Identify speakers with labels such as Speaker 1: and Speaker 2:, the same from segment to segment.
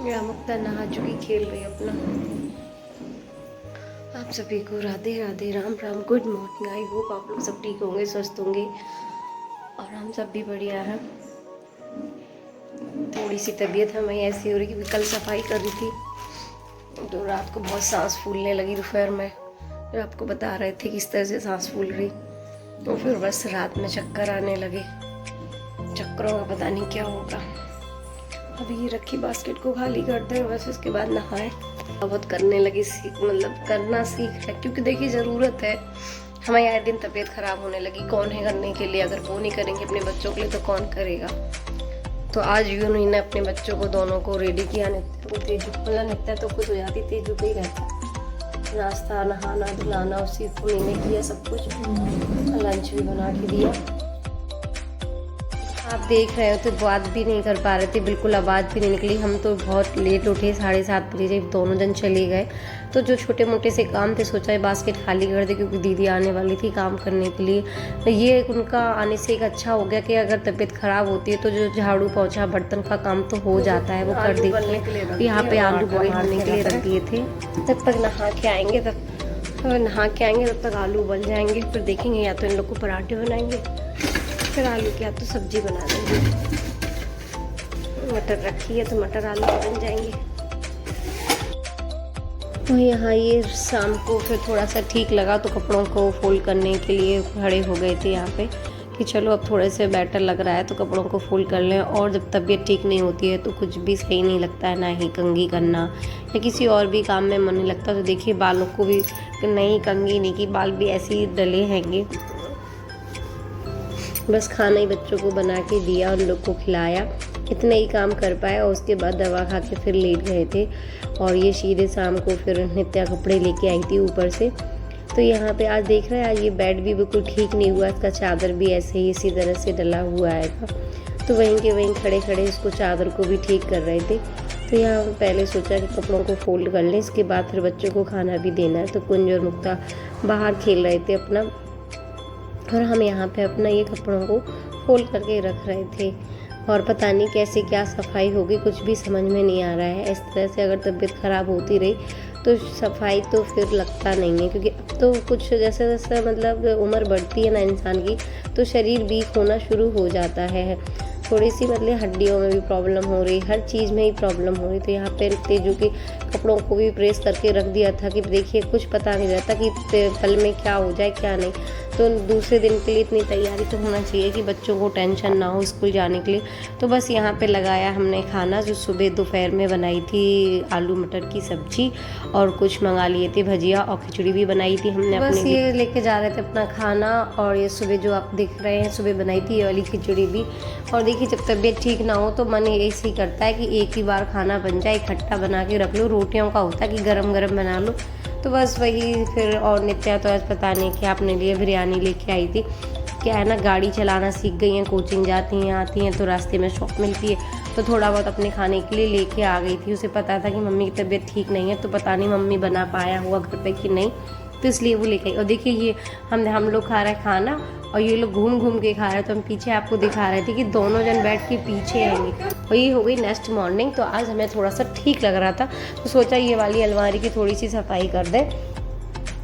Speaker 1: या मुक्ता नहा चुकी, खेल रही है अपना। आप सभी को Radhe Radhe, Ram Ram, good morning. I hope आप लोग सब ठीक होंगे, स्वस्थ होंगे और हम सब भी बढ़िया हैं। थोड़ी सी तबीयत हमें ऐसी हो रही कि कल सफाई कर रही थी तो रात को बहुत सांस फूलने लगी दोपहर में। फिर आपको बता रहे थे किस तरह से सांस फूल रही, तो फिर बस रात में चक्कर आने लगे। चक्करों का पता नहीं क्या होगा। अभी ये रखी बास्केट को खाली करते हैं, बस उसके बाद नहाए। बहुत करने लगी, मतलब करना सीख रहे, क्योंकि देखिए ज़रूरत है। हमारी आए दिन तबीयत खराब होने लगी, कौन है करने के लिए? अगर वो नहीं करेंगे अपने बच्चों के लिए तो कौन करेगा? तो आज भी उन्होंने अपने बच्चों को दोनों को रेडी किया। नित्य को तेजू, मतलब नित्य तो खुद हो जाती, तेजू पे ही रहता, नाश्ता नहाना धुलाना उसी को मैंने किया सब कुछ। लंच भी बना के दिया। आप देख रहे हो तो बात भी नहीं कर पा रहे थे, बिल्कुल आवाज़ भी नहीं निकली। हम तो बहुत लेट उठे, 7:30 बजे जब दोनों जन चले गए। तो जो छोटे मोटे से काम थे सोचा है बास्केट खाली कर दे, क्योंकि दीदी आने वाली थी काम करने के लिए। तो ये उनका आने से एक अच्छा हो गया कि अगर तबीयत ख़राब होती है तो जो झाड़ू पोछा बर्तन का काम तो हो जाता है, वो कर देती है। यहाँ पे आलू बॉयल होने के लिए रख दिए थे। जब तक नहा के आएंगे तब तक आलू उबल जाएंगे। फिर देखेंगे या तो इन लोग को पराठे बनाएंगे, फिर आलू की या तो सब्जी बना देंगे। मटर रखी है तो मटर आलू बन जाएंगे। तो यहाँ ये शाम को फिर थोड़ा सा ठीक लगा तो कपड़ों को फोल्ड करने के लिए खड़े हो गए थे यहाँ पे कि चलो अब थोड़े से बेटर लग रहा है तो कपड़ों को फोल्ड कर लें। और जब तबीयत ठीक नहीं होती है तो कुछ भी सही नहीं लगता है, ना ही कंघी करना या किसी और भी काम में मन नहीं लगता। तो देखिए बालों को भी नहीं, कंघी नहीं की, बाल भी ऐसे ही डले हैंगे। बस खाना ही बच्चों को बना के दिया, उन लोग को खिलाया, इतना ही काम कर पाए और उसके बाद दवा खा के फिर लेट गए थे। और ये सीधे शाम को फिर नित्या कपड़े लेके आई थी ऊपर से। तो यहाँ पे आज देख रहे हैं, आज ये बेड भी बिल्कुल ठीक नहीं हुआ, इसका चादर भी ऐसे ही इसी तरह से डला हुआ है। तो वहीं के वहीं खड़े खड़े इसको चादर को भी ठीक कर रहे थे। तो यहाँ पहले सोचा कि कपड़ों को फोल्ड कर लें, इसके बाद फिर बच्चों को खाना भी देना है। तो कुंज और मुक्ता बाहर खेल रहे थे अपना, और हम यहाँ पे अपना ये कपड़ों को फोल्ड करके रख रहे थे। और पता नहीं कैसे क्या सफाई होगी, कुछ भी समझ में नहीं आ रहा है। इस तरह से अगर तबीयत ख़राब होती रही तो सफाई तो फिर लगता नहीं है, क्योंकि अब तो कुछ जैसे जैसे मतलब उम्र बढ़ती है ना इंसान की, तो शरीर वीक होना शुरू हो जाता है। थोड़ी सी मतलब हड्डियों में भी प्रॉब्लम हो रही, हर चीज़ में ही प्रॉब्लम हो रही। तो यहाँ पे तेजू के कपड़ों को भी प्रेस करके रख दिया था कि देखिए कुछ पता नहीं रहता कि पल में क्या हो जाए क्या नहीं। तो दूसरे दिन के लिए इतनी तैयारी तो होना चाहिए कि बच्चों को टेंशन ना हो स्कूल जाने के लिए। तो बस यहाँ पे लगाया हमने खाना, जो सुबह दोपहर में बनाई थी आलू मटर की सब्जी, और कुछ मंगा लिए थे भजिया और खिचड़ी भी बनाई थी हमने। बस ये लेके जा रहे थे अपना खाना। और ये सुबह जो आप देख रहे हैं सुबह बनाई थी ये वाली खिचड़ी भी। और देखिए जब तबीयत ठीक ना हो तो मन ऐसे ही करता है कि एक ही बार खाना बन जाए, इकट्ठा बना के रख लो। रोटियों का होता है कि गरम गरम बना लो, तो बस वही फिर। और नित्या तो आज पता नहीं कि अपने लिए बिरयानी लेके आई थी। क्या है ना, गाड़ी चलाना सीख गई हैं, कोचिंग जाती हैं आती हैं तो रास्ते में शॉप मिलती है, तो थोड़ा बहुत अपने खाने के लिए लेके आ गई थी। उसे पता था कि मम्मी की तबीयत ठीक नहीं है, तो पता नहीं मम्मी बना पाया हुआ घर पे कि नहीं, तो इसलिए वो लेके आई। और देखिए ये हम लोग खा रहे हैं खाना और ये लोग घूम घूम के खा रहे हैं। तो हम पीछे आपको दिखा रहे थे कि दोनों जन बैठ के पीछे आएंगे। और ये हो गई नेक्स्ट मॉर्निंग। तो आज हमें थोड़ा सा ठीक लग रहा था, तो सोचा ये वाली अलमारी की थोड़ी सी सफाई कर दें,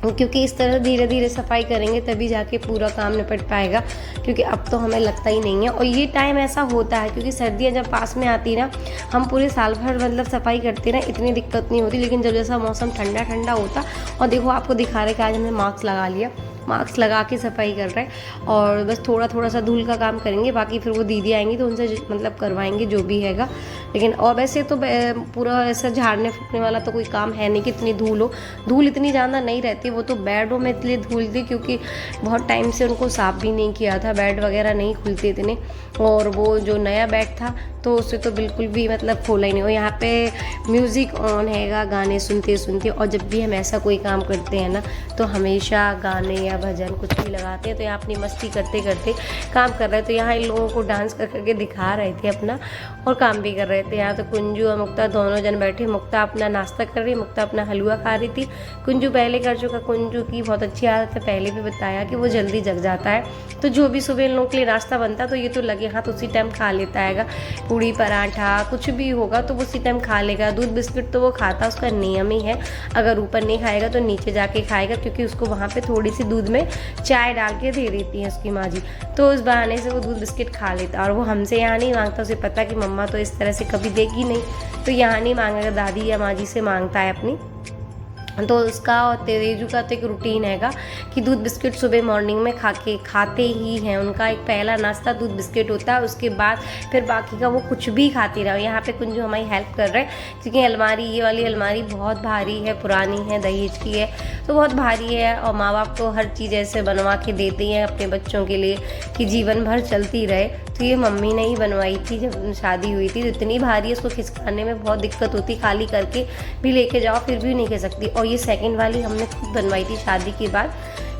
Speaker 1: क्योंकि इस तरह धीरे धीरे सफाई करेंगे तभी जाके पूरा काम निपट पाएगा, क्योंकि अब तो हमें लगता ही नहीं है। और ये टाइम ऐसा होता है क्योंकि सर्दियाँ जब पास में आती ना, हम पूरे साल भर मतलब सफाई करते ना, इतनी दिक्कत नहीं होती। लेकिन जब जैसा मौसम ठंडा ठंडा होता, और देखो आपको दिखा रहे कि आज हमने मास्क लगा लिया, मास्क लगा के सफाई कर रहे हैं। और बस थोड़ा थोड़ा सा धूल का काम करेंगे, बाकी फिर वो दीदी आएंगी तो उनसे मतलब करवाएंगे जो भी हैगा। लेकिन और वैसे तो पूरा ऐसा झाड़ने फूकने वाला तो कोई काम है नहीं कि इतनी धूल हो। धूल इतनी ज़्यादा नहीं रहती, वो तो बेडों में इतनी धूल थी क्योंकि बहुत टाइम से उनको साफ़ भी नहीं किया था, बेड वगैरह नहीं खुलते इतने। और वो जो नया बेड था तो उसे तो बिल्कुल भी मतलब खोला ही नहीं। और यहाँ पे म्यूज़िक ऑन हैगा, गाने सुनते सुनते। और जब भी हम ऐसा कोई काम करते हैं ना तो हमेशा गाने या भजन कुछ भी लगाते हैं। तो यहाँ अपनी मस्ती करते करते काम कर रहे थे। तो यहाँ इन लोगों को डांस कर करके दिखा रहे थे अपना, और काम भी कर रहे थे। यहाँ तो कुंजू और मुक्ता दोनों जन बैठे, मुक्ता अपना नाश्ता कर रही, मुक्ता अपना हलवा खा रही थी। कुंजू पहले कर चुका। कुंजू की बहुत अच्छी आदत है, पहले भी बताया कि वो जल्दी जग जाता है, तो जो भी सुबह इन लोगों के लिए नाश्ता बनता तो ये तो लगे हाथ उसी टाइम खा लेता है। पूड़ी पराठा कुछ भी होगा तो वो उसी टाइम खा लेगा। दूध बिस्किट तो वो खाता, उसका नियम ही है, अगर ऊपर नहीं खाएगा तो नीचे जाके खाएगा, क्योंकि उसको वहाँ पे थोड़ी सी दूध में चाय डाल के दे देती है उसकी माँ जी, तो उस बहाने से वो दूध बिस्किट खा लेता। और वो हमसे यहाँ नहीं मांगता, उसे पता कि मम्मा तो इस तरह से कभी देगी नहीं, तो यहाँ नहीं मांगेगा, दादी या माँ जी से मांगता है अपनी। तो उसका और तेरेजू का तो एक रूटीन हैगा कि दूध बिस्किट सुबह मॉर्निंग में खाते ही हैं। उनका एक पहला नाश्ता दूध बिस्किट होता है, उसके बाद फिर बाकी का वो कुछ भी खाती रहो। यहाँ पे कुंजू हमारी हेल्प कर रहे हैं, क्योंकि अलमारी, ये वाली अलमारी बहुत भारी है, पुरानी है, दहेज की है, तो बहुत भारी है। और माँ बाप तो हर चीज़ ऐसे बनवा के देते हैं अपने बच्चों के लिए कि जीवन भर चलती रहे। तो ये मम्मी ने ही बनवाई थी जब शादी हुई थी। इतनी भारी है, उसको खिसकाने में बहुत दिक्कत होती, खाली करके भी लेके जाओ फिर भी नहीं खिसकती। और ये सेकंड वाली हमने खुद बनवाई थी शादी के बाद,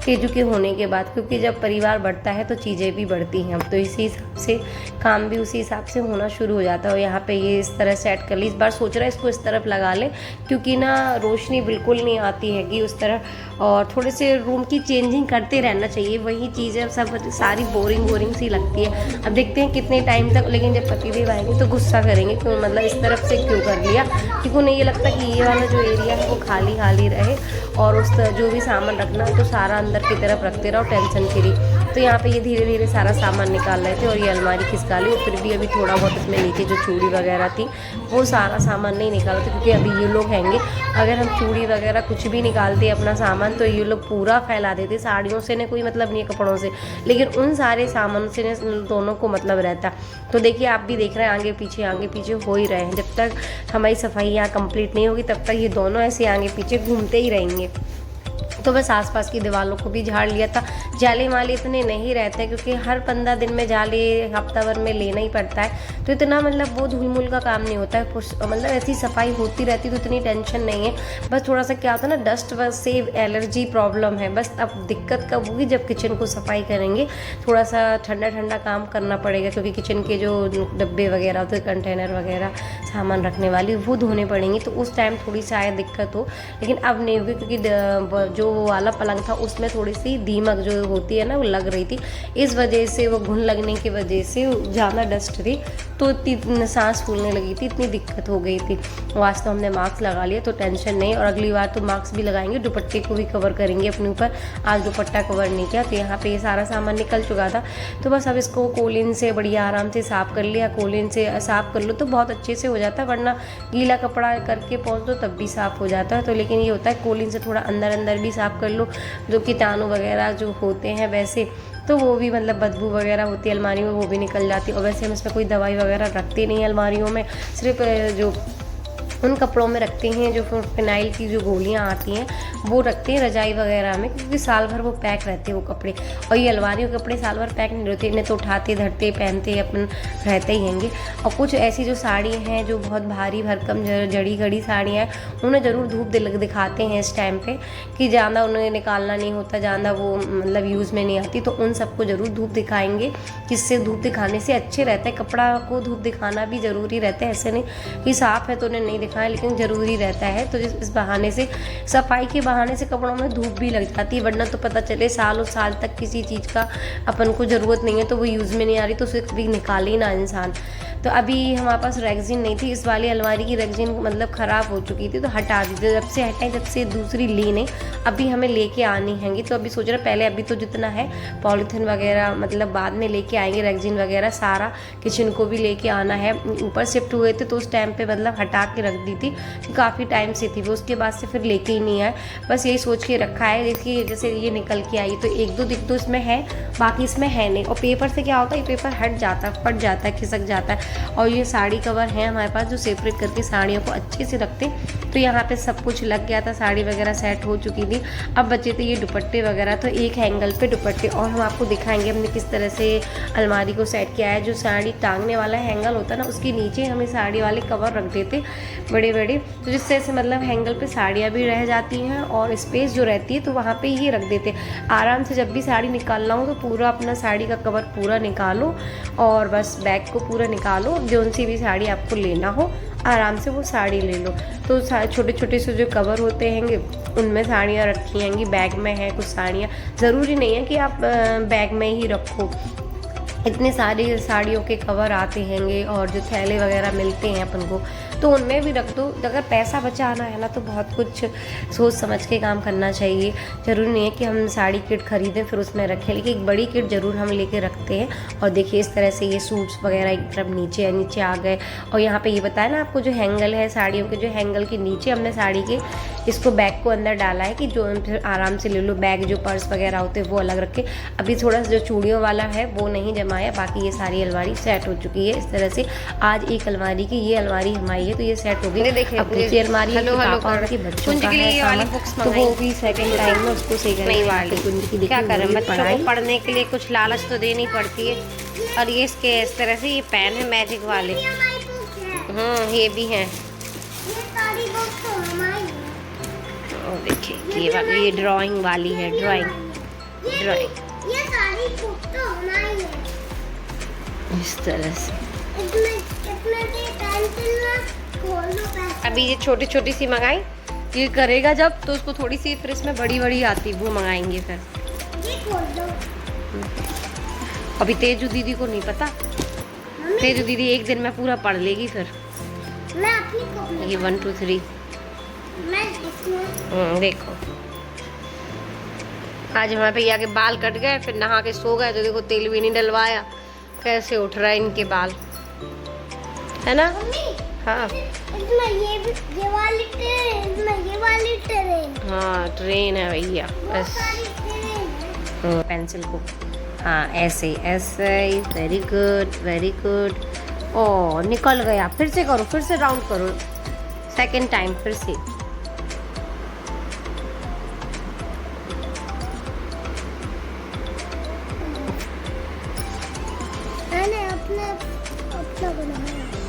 Speaker 1: तेजू के होने के बाद, क्योंकि जब परिवार बढ़ता है तो चीज़ें भी बढ़ती हैं। अब तो इसी हिसाब से काम भी उसी हिसाब से होना शुरू हो जाता है। और यहाँ पे ये इस तरह सेट कर ली। इस बार सोच रहा है इसको इस तरफ लगा ले, क्योंकि ना रोशनी बिल्कुल नहीं आती है कि उस तरह, और थोड़े से रूम की चेंजिंग करते रहना चाहिए। वही चीज़ें सब सारी बोरिंग सी लगती है। अब देखते हैं कितने टाइम तक, लेकिन जब पतिदेव आएंगे तो गुस्सा करेंगे क्यों, मतलब इस तरफ से क्यों कर लिया, क्योंकि उन्हें ये लगता है कि ये वाला जो एरिया है वो खाली रहे, और उस जो भी सामान रखना है तो सारा अंदर की तरफ रखते रहो टेंशन फ्री। तो यहाँ पे ये धीरे धीरे सारा सामान निकाल रहे थे, और ये अलमारी खिसका ली। फिर भी अभी थोड़ा बहुत इसमें नीचे जो चूड़ी वगैरह थी वो सारा सामान नहीं निकाला था, क्योंकि अभी ये लोग हैंगे, अगर हम चूड़ी वगैरह कुछ भी निकालते अपना सामान तो ये लोग पूरा फैला देते। साड़ियों से ने कोई मतलब नहीं है, कपड़ों से, लेकिन उन सारे सामानों से ने दोनों को मतलब रहता। तो देखिए आप भी देख रहे हैं आगे पीछे हो ही रहे हैं। जब तक हमारी सफाई यहाँ कंप्लीट नहीं होगी तब तक ये दोनों ऐसे आगे पीछे घूमते ही रहेंगे। तो बस आसपास की दीवारों को भी झाड़ लिया था। जाले वाले इतने नहीं रहते, क्योंकि हर 15 दिन में जाले हफ्ता भर में लेना ही पड़ता है, तो इतना मतलब वो धूल का काम नहीं होता है। मतलब ऐसी सफाई होती रहती तो इतनी टेंशन नहीं है। बस थोड़ा सा क्या होता है ना, डस्ट से एलर्जी प्रॉब्लम है। बस अब दिक्कत कब होगी, जब किचन को सफाई करेंगे, थोड़ा सा ठंडा काम करना पड़ेगा, क्योंकि किचन के जो डब्बे वगैरह होते हैं, कंटेनर वगैरह सामान रखने वाली, वो धोने पड़ेंगे, तो उस टाइम थोड़ी सी आया दिक्कत हो। लेकिन अब नहीं होगी, क्योंकि जो वो वाला पलंग था उसमें थोड़ी सी दीमक जो होती है ना वो लग रही थी, इस वजह से वो घुन लगने की वजह से ज़्यादा डस्ट थी, तो इतनी सांस फूलने लगी थी, इतनी दिक्कत हो गई थी। आज तो हमने मास्क लगा लिया तो टेंशन नहीं, और अगली बार तो मास्क भी लगाएंगे, दुपट्टे को भी कवर करेंगे अपने ऊपर। आज दुपट्टा कवर नहीं किया, तो यहाँ पे ये सारा सामान निकल चुका था। तो बस अब इसको कोलिन से बढ़िया आराम से साफ़ कर लिया। कोलिन से साफ़ कर लो तो बहुत अच्छे से हो जाता है, वरना गीला कपड़ा करके पहुँच दो तब भी साफ़ हो जाता है। तो लेकिन ये होता है कोलिन से थोड़ा अंदर भी साफ़ कर लो, जो कीटाणु वगैरह जो होते हैं वैसे तो वो भी मतलब बदबू वगैरह होती है अलमारी में, वो भी निकल जाती है। और वैसे हम इसमें कोई दवाई वगैरह रखते नहीं अलमारियों में, सिर्फ जो उन कपड़ों में रखते हैं जो फिनाइल की जो गोलियां आती हैं वो रखते हैं रजाई वगैरह में, क्योंकि साल भर वो पैक रहते हैं वो कपड़े। और ये अलमारी के कपड़े साल भर पैक नहीं रहते, इन्हें तो उठाते धरते पहनते अपन रहते ही हैंगे। और कुछ ऐसी जो साड़ी हैं जो बहुत भारी भरकम जड़ी घड़ी साड़ियाँ हैं, उन्हें ज़रूर धूप दिखाते हैं इस टाइम पे, कि ज़्यादा उन्हें निकालना नहीं होता, ज़्यादा वो मतलब यूज़ में नहीं आती, तो उन सबको ज़रूर धूप दिखाएंगे, जिससे धूप दिखाने से अच्छे रहता है। कपड़ा को धूप दिखाना भी ज़रूरी रहता है, ऐसे नहीं कि साफ़ है तो उन्हें नहीं दिखाएं, लेकिन ज़रूरी रहता है। तो इस बहाने से, सफाई के बहाने से कपड़ों में धूप भी लग जाती है, वरना तो पता चले सालों साल तक किसी चीज़ का अपन को ज़रूरत नहीं है तो वो यूज़ में नहीं आ रही तो उसे कभी निकाले ही ना इंसान। तो अभी हमारे पास रेगजीन नहीं थी, इस वाली अलमारी की रेगजीन मतलब ख़राब हो चुकी थी तो हटा दी थी। जब से हटाई जब से दूसरी ली नहीं, अभी हमें लेके आनी हैंगी। तो अभी सोच रहे पहले अभी तो जितना है पॉलीथीन वगैरह मतलब बाद में लेके आएंगे, रेगजीन वगैरह सारा किचन को भी लेके आना है। ऊपर शिफ्ट हुए थे तो उस टाइम पे मतलब हटा के रख दी थी, काफ़ी टाइम से थी वो, उसके बाद से फिर लेके ही नहीं आए, बस यही सोच के रखा है। देखिए जैसे ये निकल के आई तो एक दो दिख तो इसमें है, बाकी इसमें है नहीं। और पेपर से क्या होता है, ये पेपर हट जाता है, फट जाता है, खिसक जाता है। और ये साड़ी कवर है हमारे पास जो सेपरेट करके साड़ियों को अच्छे से रखते, तो यहाँ पे सब कुछ लग गया था, साड़ी वगैरह सेट हो चुकी थी। अब बचे थे ये दुपट्टे वगैरह, तो एक हैंगल पे दुपट्टे, और हम आपको दिखाएंगे हमने किस तरह से अलमारी को सेट किया है। जो साड़ी टांगने वाला हैंगल होता है ना, उसके नीचे हमें साड़ी वाले कवर रख देते बड़े बड़े, तो जिससे ऐसे मतलब हैंगल पे साड़ियाँ भी रह जाती हैं और स्पेस जो रहती है तो वहाँ पे ये रख देते। आराम से जब भी साड़ी निकालना हो तो पूरा अपना साड़ी का कवर पूरा निकालो और बस बैग को पूरा निकालो, जो सी भी साड़ी आपको लेना हो आराम से वो साड़ी ले लो। तो छोटे छोटे से जो कवर होते हैंगे उनमें साड़ियाँ रखी हैंगी, बैग में है कुछ साड़ियाँ, ज़रूरी नहीं है कि आप बैग में ही रखो। इतने सारे साड़ियों के कवर आते हैंगे और जो थैले वगैरह मिलते हैं अपन को, तो उनमें भी रख दो। अगर पैसा बचाना है ना तो बहुत कुछ सोच समझ के काम करना चाहिए। ज़रूरी नहीं है कि हम साड़ी किट खरीदें फिर उसमें रखें, लेकिन एक बड़ी किट ज़रूर हम लेके रखते हैं। और देखिए इस तरह से ये सूट्स वगैरह एक तरफ नीचे आ गए। और यहाँ पे ये बताया ना आपको, जो हैंगल है साड़ियों के, जो हैंगल के नीचे हमने साड़ी के इसको बैग को अंदर डाला है कि जो फिर आराम से ले लो। बैग जो पर्स वगैरह होते हैं वो अलग रखे। अभी थोड़ा सा जो चूड़ियों वाला है वो नहीं जमाया, बाकी ये सारी अलमारी सेट हो चुकी है। इस तरह से आज एक अलमारी की ये अलमारी हमारी है तो ये सेट हो गई। देखिए अब दूसरी अलमारी है पापा और के बच्चों का है सामान, तो वो भी सेकंड टाइम में उसको सही करेंगे।
Speaker 2: क्या करें, बच्चों को पढ़ने के लिए कुछ लालच तो देनी पड़ती है। और ये इसके इस तरह से ये पेन है मैजिक वाले, ये भी हैं। और देखिए ये वाली, ये ड्राइंग वाली है, ड्राइंग
Speaker 3: ये सारी बुक तो हमारी है।
Speaker 2: इस तरह से।
Speaker 3: इसमें से पेंसिल ना खोल दो पैसे।
Speaker 2: अभी ये छोटी छोटी सी मंगाई, ये करेगा जब तो उसको थोड़ी सी फिर इसमें बड़ी बड़ी आती, वो मंगाएंगे फिर।
Speaker 3: ये खोल दो।
Speaker 2: अभी तेजू दीदी को नहीं पता, तेजू दीदी एक दिन में पूरा पढ़ लेगी फिर।
Speaker 3: मैं अपनी कॉपी,
Speaker 2: ये 1 2 3
Speaker 3: मैं इसमें
Speaker 2: देखो। आज हमारे भैया के बाल कट गए, फिर नहा के सो गए, तो देखो तेल भी नहीं डलवाया, कैसे उठ रहा है इनके बाल, है ना।
Speaker 3: मम्मी
Speaker 2: हाँ
Speaker 3: इसमें ये वाली ट्रेन, इसमें ये वाली ट्रेन,
Speaker 2: हाँ ट्रेन है भैया
Speaker 3: बहुत
Speaker 2: बस।
Speaker 3: सारी ट्रेन है।
Speaker 2: पेंसिल को हाँ ऐसे ऐसे, वेरी गुड। ओ निकल गया, फिर से करो, फिर से राउंड करो, सेकंड टाइम फिर से।
Speaker 3: मैंने अपना बनाया।